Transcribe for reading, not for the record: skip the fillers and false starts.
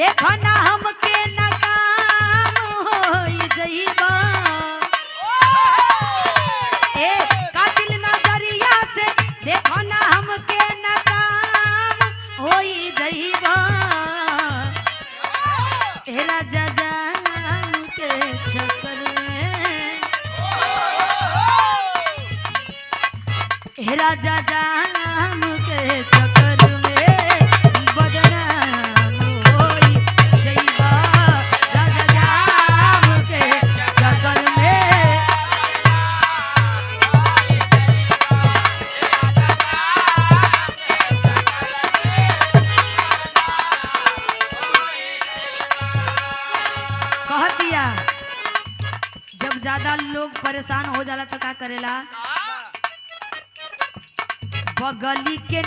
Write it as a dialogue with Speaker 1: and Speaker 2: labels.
Speaker 1: देखो ना हमके नाकाम होई जइबा ए कातिल नजरिया से देखो ना हमके नाकाम होई जइबा ए राजा जान के चक्कर में ए राजा जान के चक्कर में बदनाम होई जइबा राजा जान के चक्कर में कह दिया। जब ज्यादा लोग परेशान हो जाला तो का करेला बगली के